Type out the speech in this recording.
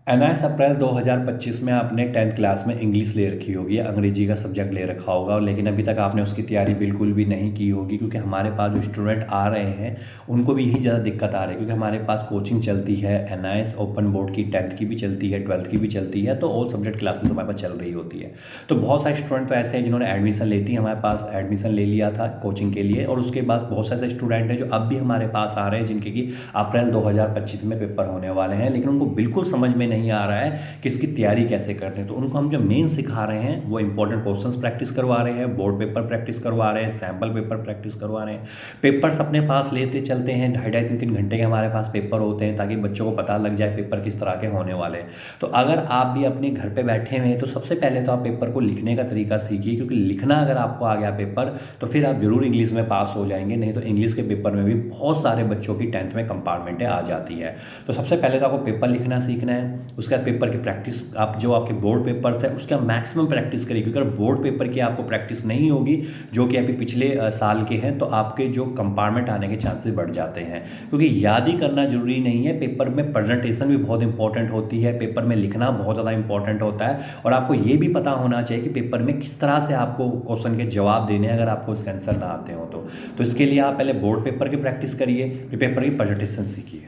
NIS अप्रैल 2025 में आपने 10th class में इंग्लिश ले रखी होगी या अंग्रेजी का सब्जेक्ट ले रखा होगा, लेकिन अभी तक आपने उसकी तैयारी बिल्कुल भी नहीं की होगी, क्योंकि हमारे पास जो स्टूडेंट आ रहे हैं उनको भी यही ज़्यादा दिक्कत आ रही है। क्योंकि हमारे पास कोचिंग चलती है, एनआईएस ओपन बोर्ड की 10th की भी चलती है, 12th की भी चलती है, तो ऑल सब्जेक्ट क्लासेस हमारे पास चल रही होती है। तो बहुत सारे स्टूडेंट तो ऐसे हैं जिन्होंने एडमिशन लेती है, हमारे पास एडमिशन ले लिया था कोचिंग के लिए, और उसके बाद बहुत सारे स्टूडेंट हैं जो अब भी हमारे पास आ रहे हैं जिनके कि अप्रैल 2025 में पेपर होने वाले हैं, लेकिन उनको बिल्कुल समझ में नहीं आ रहा है कि इसकी तैयारी कैसे करते हैं। तो उनको हम जो मेन सिखा रहे हैं वो इंपॉर्टेंट क्वेश्चंस प्रैक्टिस करवा रहे हैं, बोर्ड पेपर प्रैक्टिस करवा रहे हैं, सैम्पल पेपर प्रैक्टिस करवा रहे हैं। पेपर्स अपने पास लेते चलते हैं, ढाई ढाई 3-3 घंटे के हमारे पास पेपर होते हैं, ताकि बच्चों को पता लग जाए पेपर किस तरह के होने वाले हैं। तो अगर आप भी अपने घर पे बैठे हुए हैं तो सबसे पहले तो आप पेपर को लिखने का तरीका सीखिए, क्योंकि लिखना अगर आपको आ गया पेपर तो फिर आप जरूर इंग्लिश में पास हो जाएंगे। नहीं तो इंग्लिश के पेपर में भी बहुत सारे बच्चों की 10th में कंपार्टमेंटें आ जाती है। तो सबसे पहले तो आपको पेपर लिखना सीखना है, उसके बाद पेपर की प्रैक्टिस आप जो आपके बोर्ड पेपर्स है उसका मैक्सिमम प्रैक्टिस करिए, क्योंकि अगर बोर्ड पेपर की आपको प्रैक्टिस नहीं होगी जो कि अभी पिछले साल के हैं, तो आपके जो कंपार्टमेंट आने के चांसेस बढ़ जाते हैं। क्योंकि याद ही करना जरूरी नहीं है, पेपर में प्रेजेंटेशन भी बहुत इंपॉर्टेंट होती है, पेपर में लिखना बहुत ज़्यादा इंपॉर्टेंट होता है, और आपको ये भी पता होना चाहिए कि पेपर में किस तरह से आपको क्वेश्चन के जवाब देने हैं अगर आपको इसके आंसर ना आते हो तो इसके लिए आप पहले बोर्ड पेपर की प्रैक्टिस करिए, फिर पेपर की प्रेजेंटेशन सीखिए।